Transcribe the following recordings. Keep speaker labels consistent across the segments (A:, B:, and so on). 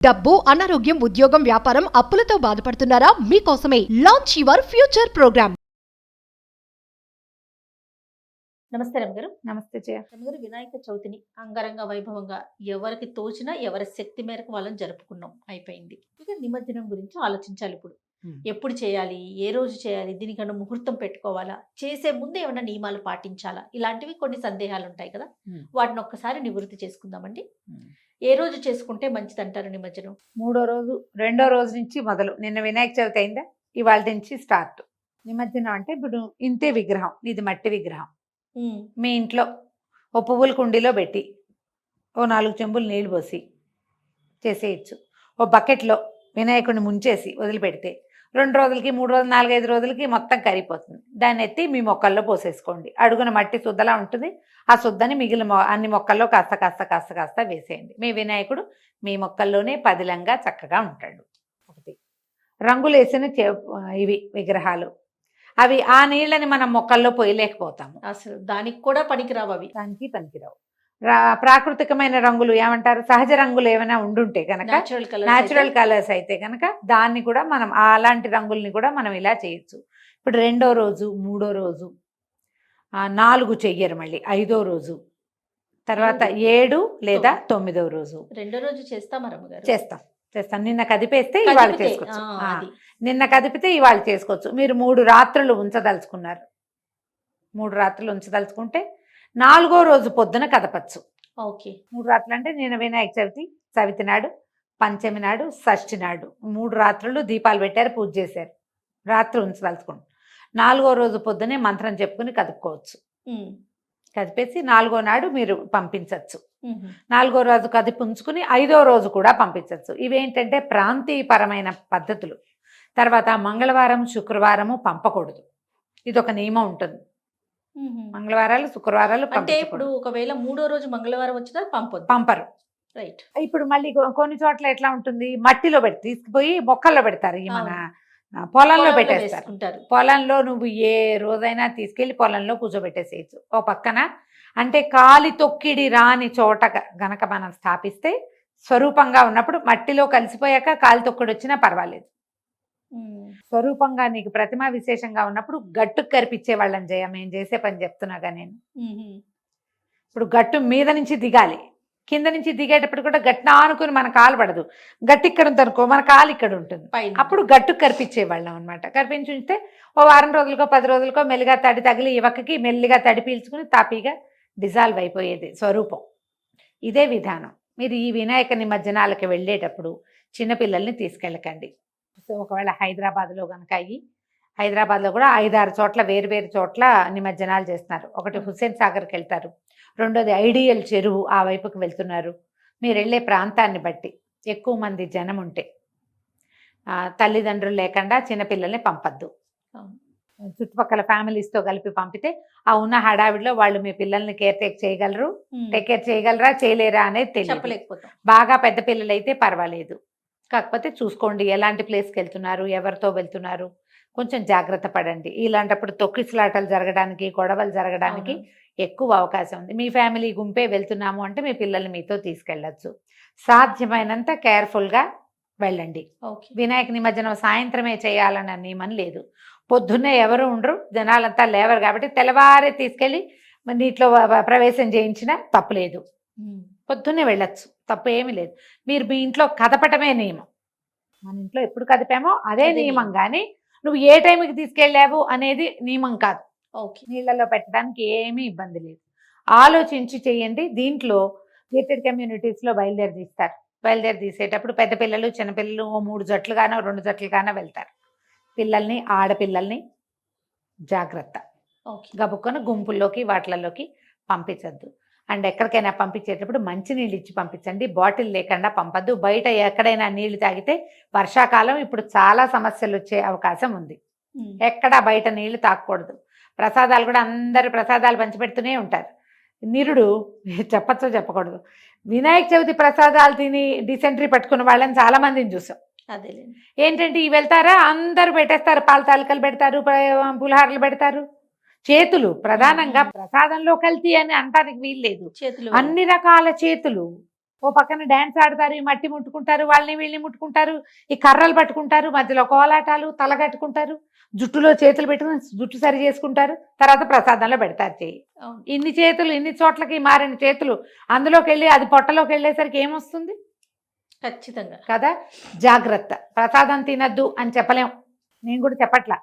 A: డబ్బు, అనారోగ్యం, ఉద్యోగం, వ్యాపారం, అప్పులతో బాధపడుతున్నారా? మీకోసమే లాంచ్ యువర్ ఫ్యూచర్ ప్రోగ్రామ్.
B: నమస్తే రమగారు.
C: నమస్తే జయ.
B: రమగారు, వినాయక చవితిని అంగరంగ వైభవంగా ఎవరికి తోచినా ఎవరి శక్తి మేరకు వాళ్ళని జరుపుకున్నాం, అయిపోయింది. ఇక నిమజ్జనం గురించి ఆలోచించాలి ఇప్పుడు. ఎప్పుడు చేయాలి, ఏ రోజు చేయాలి, దీనికన్నా ముహూర్తం పెట్టుకోవాలా, చేసే ముందు ఏమైనా నియమాలు పాటించాలా, ఇలాంటివి కొన్ని సందేహాలు ఉంటాయి కదా. వాటిని ఒక్కసారి నివృత్తి చేసుకుందామండి. ఏ రోజు చేసుకుంటే మంచిది అంటారు నిమజ్జనం?
C: రెండో రోజు నుంచి మొదలు. నిన్న వినాయక చవితి అయిందా, ఇవాళ నుంచి స్టార్ట్ నిమజ్జనం. అంటే ఇప్పుడు ఇంతే విగ్రహం, ఇది మట్టి విగ్రహం. మీ ఇంట్లో ఓ పువ్వుల కుండీలో పెట్టి ఓ 4 చెంబులు నీళ్లు పోసి చేసేయచ్చు. ఓ బకెట్లో వినాయకుడిని ముంచేసి వదిలిపెడితే 2 రోజులకి, 3 రోజులు, 4-5 రోజులకి మొత్తం కరిగిపోతుంది. దాన్ని ఎత్తి మీ మొక్కల్లో పోసేసుకోండి. అడుగున మట్టి శుద్ధలా ఉంటుంది. ఆ శుద్ధని మిగిలిన అన్ని మొక్కల్లో కాస్త కాస్త కాస్త కాస్త వేసేయండి. మీ వినాయకుడు మీ మొక్కల్లోనే పదిలంగా చక్కగా ఉంటాడు. ఒకటి రంగులు వేసిన ఇవి విగ్రహాలు, అవి ఆ నీళ్ళని మనం మొక్కల్లో పోయలేకపోతాము.
B: అసలు దానికి కూడా పనికిరావు, అవి
C: దానికి పనికిరావు. ప్రాకృతికమైన రంగులు ఏమంటారు, సహజ రంగులు ఏమైనా ఉండుంటే కనుక, న్యాచురల్ కలర్స్ అయితే కనుక దాన్ని కూడా మనం అలాంటి రంగుల్ని కూడా మనం ఇలా చేయొచ్చు. ఇప్పుడు 2వ రోజు, 3వ రోజు, 4 చెయ్యరు, మళ్ళీ 5వ రోజు, తర్వాత 7 లేదా 9వ రోజు.
B: 2వ రోజు
C: చేస్తాం. నిన్న కదిపేస్తే ఇవాళ చేసుకోవచ్చు. నిన్న కదిపితే ఇవాళ చేసుకోవచ్చు. మీరు 3 రాత్రులు ఉంచదలుచుకున్నారు, 3 రాత్రులు ఉంచదలుచుకుంటే 4వ రోజు పొద్దున కదపచ్చు.
B: ఓకే.
C: 3 రాత్రులు అంటే నిన్న వినాయక చవితి నాడు, పంచమి నాడు, షష్ఠి నాడు 3 రాత్రులు దీపాలు పెట్టారు, పూజ చేశారు, రాత్రి ఉంచదలుచుకోండి. 4వ రోజు పొద్దునే మంత్రం చెప్పుకుని కదుపుకోవచ్చు. కదిపేసి 4వ నాడు మీరు పంపించవచ్చు. 4వ రోజు కదిపి ఉంచుకుని 5వ రోజు కూడా పంపించవచ్చు. ఇవేంటంటే ప్రాంతీయపరమైన పద్ధతులు. తర్వాత మంగళవారం, శుక్రవారము పంపకూడదు. ఇది ఒక నియమం ఉంటుంది. మంగళవారాలు, శుక్రవారాలు
B: అంటే ఇప్పుడు ఒకవేళ 3వ రోజు మంగళవారం వచ్చినా
C: పంపరు.
B: రైట్.
C: ఇప్పుడు మళ్ళీ కొన్ని చోట్ల ఎట్లా ఉంటుంది, మట్టిలో పెట్టి తీసుకుపోయి మొక్కల్లో పెడతారు. ఈ మన పొలంలో పెట్టేస్తారు. పొలంలో నువ్వు ఏ రోజైనా తీసుకెళ్లి పొలంలో కూర్చోబెట్టేసేయచ్చు. ఓ పక్కన అంటే కాలి తొక్కిడి రాని చోట గనక మనం స్థాపిస్తే, స్వరూపంగా ఉన్నప్పుడు మట్టిలో కలిసిపోయాక కాలి తొక్కిడి వచ్చినా పర్వాలేదు. స్వరూపంగా నీకు ప్రతిమ విశేషంగా ఉన్నప్పుడు గట్టుకు కరిపించే వాళ్ళని జయ. మేము చేసే పని చెప్తున్నాగా నేను. ఇప్పుడు గట్టు మీద నుంచి దిగాలి, కింద నుంచి దిగేటప్పుడు కూడా గట్టిన ఆనుకుని మన కాలు పడదు. గట్టి ఇక్కడ ఉంటుంది అనుకో, మన కాలు ఇక్కడ ఉంటుంది. అప్పుడు గట్టు కరిపించేవాళ్ళం అనమాట. కరిపించి ఉంచితే ఓ వారం రోజులకో 10 రోజులకో మెల్లిగా తడి తగిలి యువకకి మెల్లిగా తడి పీల్చుకుని తాపీగా డిజాల్వ్ అయిపోయేది స్వరూపం. ఇదే విధానం. మీరు ఈ వినాయక నిమజ్జనాలకు వెళ్ళేటప్పుడు చిన్నపిల్లల్ని తీసుకెళ్ళకండి. ఒకవేళ హైదరాబాద్లో కనుక హైదరాబాద్లో కూడా 5-6 చోట్ల వేరు చోట్ల నిమజ్జనాలు చేస్తున్నారు. ఒకటి హుస్సేన్ సాగర్కి వెళ్తారు, 2వది ఐడియల్ చెరువు ఆ వైపుకి వెళ్తున్నారు. మీరు వెళ్ళే ప్రాంతాన్ని బట్టి ఎక్కువ మంది జనం ఉంటే తల్లిదండ్రులు లేకుండా చిన్నపిల్లల్ని పంపద్దు. చుట్టుపక్కల ఫ్యామిలీస్తో కలిపి పంపితే ఆ ఉన్న హడావిడిలో వాళ్ళు మీ పిల్లల్ని టేక్ కేర్ చేయగలరా చేయలేరా అనేది తెలియదు. బాగా పెద్ద పిల్లలు అయితే పర్వాలేదు. కాకపోతే చూసుకోండి ఎలాంటి ప్లేస్కి వెళ్తున్నారు, ఎవరితో వెళ్తున్నారు, కొంచెం జాగ్రత్త పడండి. ఇలాంటప్పుడు తొక్కిసలాటలు జరగడానికి, గొడవలు జరగడానికి ఎక్కువ అవకాశం ఉంది. మీ ఫ్యామిలీ గుంపే వెళ్తున్నాము అంటే మీ పిల్లల్ని మీతో తీసుకెళ్ళచ్చు. సాధ్యమైనంత కేర్ఫుల్గా వెళ్ళండి. వినాయక నిమజ్జనం సాయంత్రమే చేయాలన్న నియమం లేదు. పొద్దున్నే ఎవరు ఉండరు, జనాలంతా లేవరు కాబట్టి తెల్లవారే తీసుకెళ్ళి నీటిలో ప్రవేశం చేయించినా తప్పులేదు. పొద్దున్నే వెళ్ళచ్చు, తప్పు ఏమీ లేదు. మీరు మీ ఇంట్లో కదపటమే నియమం. మన ఇంట్లో ఎప్పుడు కదిపామో అదే నియమం, కానీ నువ్వు ఏ టైంకి తీసుకెళ్ళావు అనేది నియమం కాదు. నీళ్ళలో పెట్టడానికి ఏమీ ఇబ్బంది లేదు. ఆలోచించి చేయండి. దీంట్లో గేటెడ్ కమ్యూనిటీస్లో బయలుదేరి తీసేటప్పుడు పెద్ద పిల్లలు, చిన్నపిల్లలు 3 జట్లుగానో 2 జట్లుగానో వెళ్తారు. పిల్లల్ని, ఆడపిల్లల్ని జాగ్రత్త. గబుక్కన గుంపుల్లోకి వాటిలలోకి పంపించద్దు. అండ్ ఎక్కడికైనా పంపించేటప్పుడు మంచినీళ్ళు ఇచ్చి పంపించండి, బాటిల్ లేకుండా పంపద్దు. బయట ఎక్కడైనా నీళ్లు తాగితే వర్షాకాలం ఇప్పుడు చాలా సమస్యలు వచ్చే అవకాశం ఉంది. ఎక్కడా బయట నీళ్లు తాగకూడదు. ప్రసాదాలు కూడా అందరు ప్రసాదాలు పంచిపెడుతూనే ఉంటారు. నిరుడు చెప్పచ్చో చెప్పకూడదు, వినాయక చవితి ప్రసాదాలు తిని డిసెంట్రీ పట్టుకున్న వాళ్ళని చాలా మందిని చూసాం. ఏంటంటే ఇవి వెళ్తారా, అందరూ పెట్టేస్తారు, పాల తాలికలు పెడతారు, పులిహారలు పెడతారు. చేతులు ప్రధానంగా ప్రసాదంలో కల్తీ అని అంటానికి వీల్లేదు. అన్ని రకాల చేతులు ఓ పక్కన డాన్స్ ఆడతారు, ఈ మట్టి ముట్టుకుంటారు, వాళ్ళని వీళ్ళని ముట్టుకుంటారు, ఈ కర్రలు పట్టుకుంటారు, మధ్యలో కోలాటాలు, తల కట్టుకుంటారు, జుట్టులో చేతులు పెట్టుకుని జుట్టు సరి చేసుకుంటారు, తర్వాత ప్రసాదంలో పెడతారు చెయ్యి. ఇన్ని చేతులు ఇన్ని చోట్లకి మారిన చేతులు అందులోకి వెళ్ళి అది పొట్టలోకి వెళ్ళేసరికి ఏమొస్తుంది
B: ఖచ్చితంగా
C: కదా. జాగ్రత్త. ప్రసాదం తినద్దు అని చెప్పలేం, నేను కూడా చెప్పట్లా,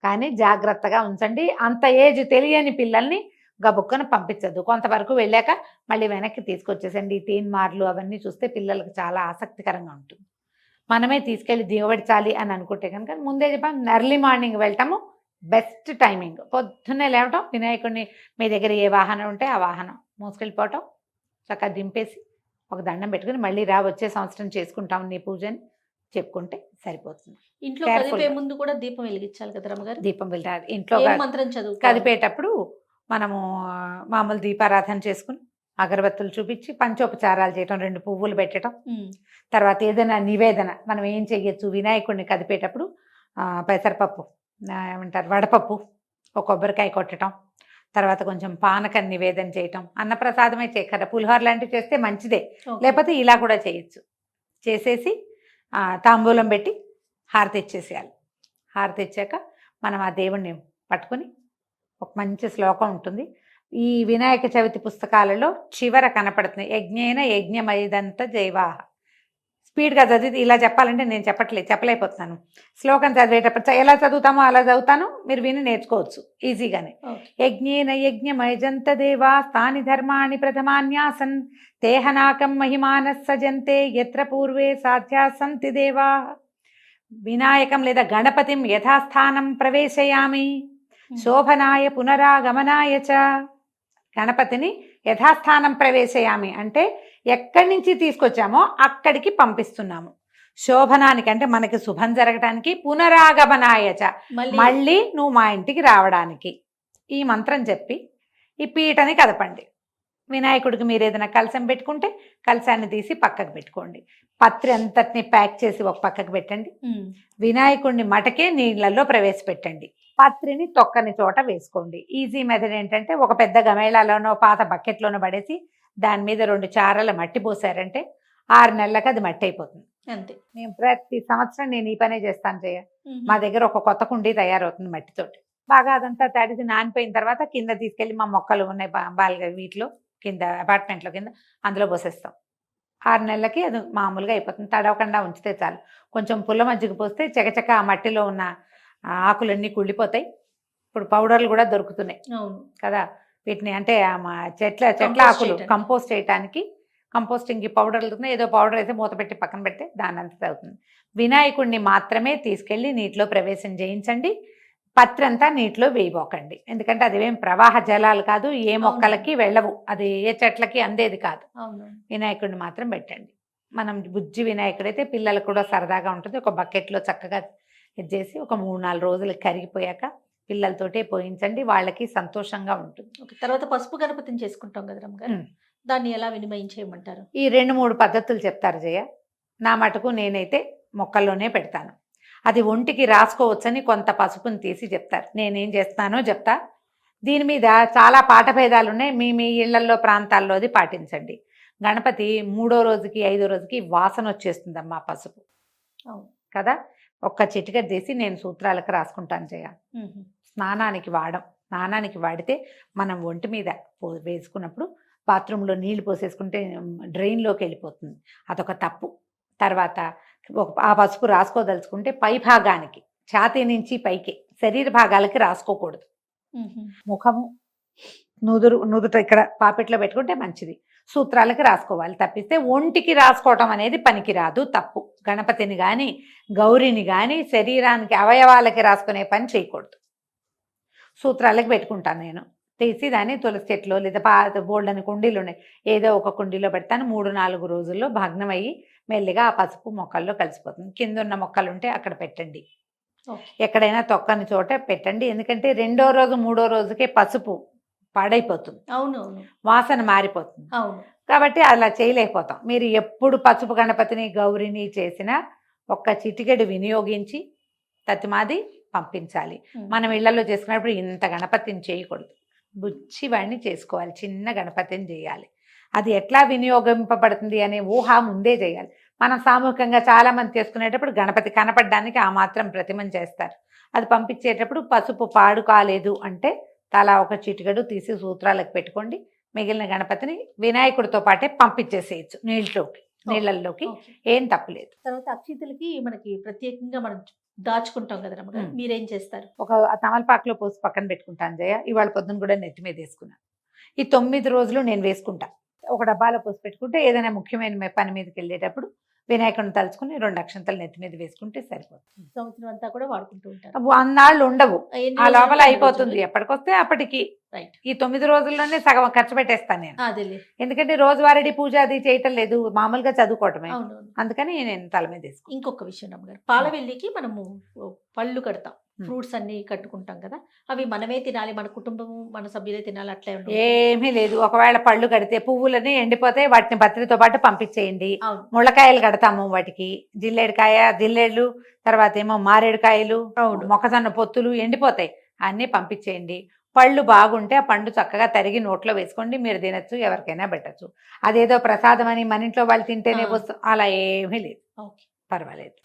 C: కానీ జాగ్రత్తగా ఉంచండి. అంత ఏజ్ తెలియని పిల్లల్ని గబుక్కన పంపించద్దు. కొంతవరకు వెళ్ళాక మళ్ళీ వెనక్కి తీసుకొచ్చేసండి. ఈ తీన్మార్లు అవన్నీ చూస్తే పిల్లలకు చాలా ఆసక్తికరంగా ఉంటుంది. మనమే తీసుకెళ్ళి దిగబడించాలి అని అనుకుంటే కనుక ముందే చెప్పాం, ఎర్లీ మార్నింగ్ వెళ్ళటము బెస్ట్ టైమింగ్. పొద్దున్నే లేవటం, వినాయకుడిని మీ దగ్గర ఏ వాహనం ఉంటే ఆ వాహనం మోసుకెళ్ళిపోవటం, చక్కగా దింపేసి ఒక దండం పెట్టుకుని మళ్ళీ వచ్చే సంవత్సరం చేసుకుంటాం నీ పూజని చెప్పుకుంటే సరిపోతుంది.
B: ఇంట్లో కదిపే ముందు కూడా దీపం వెలిగించాలి కదా రమ్మగారు.
C: దీపం వెలిగించాలి. ఇంట్లో
B: మంత్రం చదువు
C: కదిపేటప్పుడు మనము మామూలు దీపారాధన చేసుకుని అగరబత్తులు చూపించి పంచోపచారాలు చేయటం, 2 పువ్వులు పెట్టడం, తర్వాత ఏదైనా నివేదన మనం ఏం చెయ్యొచ్చు. వినాయకుడిని కదిపేటప్పుడు పెసరపప్పు, ఏమంటారు వడపప్పు, ఒక కొబ్బరికాయ కొట్టడం, తర్వాత కొంచెం పానకం నివేదన చేయటం. అన్నప్రసాదమే చేయకర, పులిహోర లాంటివి చేస్తే మంచిదే, లేకపోతే ఇలా కూడా చేయొచ్చు. చేసేసి తాంబూలం పెట్టి హారతి ఇచ్చేసేయాలి. హారతి ఇచ్చాక మనం ఆ దేవుణ్ణి పట్టుకుని ఒక మంచి శ్లోకం ఉంటుంది. ఈ వినాయక చవితి పుస్తకాలలో చివర కనపడుతుంది, యజ్ఞేన యజ్ఞమయదంత జైవాహ. స్పీడ్గా చదివి ఇలా చెప్పాలంటే నేను చెప్పలేకపోతున్నాను. శ్లోకం చదివేటప్పుడు ఎలా చదువుతామో అలా చదువుతాను, మీరు విని నేర్చుకోవచ్చు ఈజీగానే. యజ్ఞేన యజ్ఞమయజంత దేవా స్థాని ధర్మాణి ప్రథమాన్యాసన్ తేహనాకం మహిమాన సజంతే యత్ర పూర్వే సాధ్యా సంతి దేవా. వినాయకం లేదా గణపతిం యథాస్థానం ప్రవేశయామి శోభనాయ పునరాగమనాయ చ. గణపతిని యథాస్థానం ప్రవేశయామి అంటే ఎక్కడి నుంచి తీసుకొచ్చామో అక్కడికి పంపిస్తున్నాము. శోభనానికి అంటే మనకి శుభం జరగటానికి, పునరాగమనాయ చ మళ్ళీ నువ్వు మా ఇంటికి రావడానికి. ఈ మంత్రం చెప్పి ఈ పీటని కదపండి. వినాయకుడికి మీరు ఏదైనా కలశం పెట్టుకుంటే కలశాన్ని తీసి పక్కకు పెట్టుకోండి. పత్రి అంతటిని ప్యాక్ చేసి ఒక పక్కకు పెట్టండి. వినాయకుడిని మటకే నీళ్ళల్లో ప్రవేశపెట్టండి. పత్రిని తొక్కని చోట వేసుకోండి. ఈజీ మెథడ్ ఏంటంటే ఒక పెద్ద గమేళాలోనో పాత బకెట్లోనో పడేసి దాని మీద 2 చారల మట్టి పోసారంటే 6 నెలలకు అది మట్టి అయిపోతుంది.
B: అంతే.
C: మేము ప్రతి సంవత్సరం నేను ఈ పనే చేస్తాను జయ. మా దగ్గర ఒక కొత్త కుండీ తయారవుతుంది మట్టితోటి. బాగా అదంతా తడిసి నానిపోయిన తర్వాత కింద తీసుకెళ్ళి మా మొక్కలు ఉన్నాయి బాగా వీటిలో కింద అపార్ట్మెంట్లో కింద అందులో పోసేస్తాం. 6 నెలలకి అది మామూలుగా అయిపోతుంది. తడవకుండా ఉంచితే చాలు. కొంచెం పుల్ల మజ్జిగ పోస్తే చకచక ఆ మట్టిలో ఉన్న ఆకులన్నీ కుళ్ళిపోతాయి. ఇప్పుడు పౌడర్లు కూడా దొరుకుతున్నాయి కదా వీటిని, అంటే చెట్ల ఆకులు కంపోస్ట్ చేయడానికి కంపోస్టింగ్కి పౌడర్లు ఉన్నాయి. ఏదో పౌడర్ అయితే మూత పెట్టి పక్కన పెడితే దాని అంతా అవుతుంది. వినాయకుడిని మాత్రమే తీసుకెళ్ళి నీటిలో ప్రవేశం చేయించండి. పత్రంతా నీటిలో వేయబోకండి, ఎందుకంటే అది ఏం ప్రవాహ జలాలు కాదు, ఏ మొక్కలకి వెళ్ళవు, అది ఏ చెట్లకి అందేది కాదు. వినాయకుడిని మాత్రం పెట్టండి. మనం బుజ్జి వినాయకుడైతే పిల్లలకు కూడా సరదాగా ఉంటుంది. ఒక బకెట్లో చక్కగా ఇది చేసి ఒక 3-4 రోజులకి కరిగిపోయాక పిల్లలతోటే పోయించండి, వాళ్ళకి సంతోషంగా ఉంటుంది.
B: తర్వాత పసుపు గణపతిని చేసుకుంటాం కదా రమ్మగారు, దాన్ని ఎలా వినిమయం చేయమంటారు?
C: ఈ 2-3 పద్ధతులు చెప్తారు జయ. నా మటుకు నేనైతే మొక్కల్లోనే పెడతాను. అది ఒంటికి రాసుకోవచ్చని కొంత పసుపుని తీసి చెప్తారు. నేనేం చేస్తానో చెప్తా. దీని మీద చాలా పాఠభేదాలు ఉన్నాయి. మీ ఇళ్లల్లో ప్రాంతాల్లో అది పాటించండి. గణపతి 3వ రోజుకి 5వ రోజుకి వాసన వచ్చేస్తుందమ్మా పసుపు కదా. ఒక్క చిటిక తీసి నేను సూత్రాలకు రాసుకుంటాను జయ. స్నానానికి వాడితే మనం ఒంటి మీద వేసుకున్నప్పుడు బాత్రూంలో నీళ్లు పోసేసుకుంటే డ్రైన్లోకి వెళ్ళిపోతుంది, అదొక తప్పు. తర్వాత ఆ పసుపు రాసుకోదలుచుకుంటే పై భాగానికి, ఛాతీ నుంచి పైకి శరీర భాగాలకి రాసుకోకూడదు. ముఖము నుదుట ఇక్కడ పాపెట్లో పెట్టుకుంటే మంచిది. సూత్రాలకి రాసుకోవాలి తప్పిస్తే ఒంటికి రాసుకోవటం అనేది పనికిరాదు, తప్పు. గణపతిని కానీ గౌరిని కానీ శరీరానికి అవయవాలకి రాసుకునే పని చేయకూడదు. సూత్రాలకి పెట్టుకుంటాను నేను. తీసి దాన్ని తులసి చెట్లు లేదా బోల్డని కుండీలు ఉన్నాయి, ఏదో ఒక కుండీలో పెడతాను. 3-4 రోజుల్లో భగ్నమయ్యి మెల్లిగా ఆ పసుపు మొక్కల్లో కలిసిపోతుంది. కింద ఉన్న మొక్కలు ఉంటే అక్కడ పెట్టండి, ఎక్కడైనా తొక్కని చోట పెట్టండి. ఎందుకంటే 2వ రోజు 3వ రోజుకే పసుపు పాడైపోతుంది, వాసన మారిపోతుంది. కాబట్టి అలా చేయలేకపోతాం. మీరు ఎప్పుడు పసుపు గణపతిని గౌరిని చేసినా ఒక్క చిటికెడు వినియోగించి తతిమాది పంపించాలి. మనం ఇళ్లలో చేసుకున్నప్పుడు ఇంత గణపతిని చేయకూడదు, బుచ్చి వాడిని చేసుకోవాలి, చిన్న గణపతిని చేయాలి. అది ఎట్లా వినియోగింపబడుతుంది అనే ఊహ ముందే చేయాలి. మనం సామూహికంగా చాలా మంది చేసుకునేటప్పుడు గణపతి కనపడడానికి ఆ మాత్రం ప్రతిమను చేస్తారు. అది పంపించేటప్పుడు పసుపు పాడు కాలేదు అంటే తలా ఒక చిటికెడు తీసి సూత్రాలకు పెట్టుకోండి. మిగిలిన గణపతిని వినాయకుడితో పాటే పంపించేసేయచ్చు నీళ్ళల్లోకి.
B: ఓకే.
C: ఏం తప్పులేదు.
B: తర్వాత అక్షింతలకి మనకి ప్రత్యేకంగా మనం దాచుకుంటాం కదా రమ్మగారు, మీరేం చేస్తారు?
C: ఒక తమలపాకులో పోసి పక్కన పెట్టుకుంటాను జయ. ఇవాళ పొద్దున కూడా నెత్తి మీద వేసుకున్నాను. ఈ 9 రోజులు నేను వేసుకుంటా. ఒక డబ్బాలో పోసి పెట్టుకుంటే ఏదైనా ముఖ్యమైన పని మీదకి వెళ్ళేటప్పుడు వినాయకుడిని తలుచుకుని 2 అక్షంతలు నెత్తి మీద వేసుకుంటే సరిపోతుంది.
B: సంవత్సరం అంతా కూడా వాడుకుంటూ ఉంటారు.
C: అన్నాళ్ళు ఉండవు,
B: ఎన్ని
C: ఆ
B: రోజులు?
C: లోపల
B: 10
C: అయిపోతుంది.
B: రోజులు?
C: ఎప్పటికొస్తే అప్పటికి.
B: రైట్.
C: ఈ 9 రోజుల్లోనే సగం ఖర్చు పెట్టేస్తాను నేను.
B: అదేలే.
C: ఎందుకంటే రోజువారీ పూజ అది చేయటం లేదు, మామూలుగా చదువుకోవటమే.
B: అవునవును.
C: అందుకని నేను తల మీద వేసుకుంటాను.
B: ఇంకొక విషయం రమ్మగారు, పాలవెల్లికి మనము పళ్ళు కడతాం, ఫ్రూట్స్ అన్ని కట్టుకుంటాం కదా, అవి మనమే తినాలి, మన కుటుంబం మన సభ్యులే తినాలి అట్లా ఏమన్నా ఉంటుందా?
C: ఏమీ లేదు. ఒకవేళ పళ్ళు కడితే పువ్వులని ఎండిపోతే వాటిని పత్రితో పాటు పంపించేయండి.
B: అవును.
C: ముళ్ళకాయలు కడతాము వాటికి, జిల్లేడు తర్వాత ఏమో మారేడుకాయలు,
B: అవును.
C: మొక్కజొన్న పొత్తులు ఎండిపోతాయి, అన్నీ పంపించేయండి. పళ్ళు బాగుంటే ఆ పండు చక్కగా తరిగి నోట్లో వేసుకోండి, మీరు తినచ్చు, ఎవరికైనా పెట్టచ్చు. అదేదో ప్రసాదం అని మన ఇంట్లో వాళ్ళు తింటేనే
B: ఆ.
C: వస్తు అలా ఏమీ లేదు,
B: ఓకే.
C: పర్వాలేదు.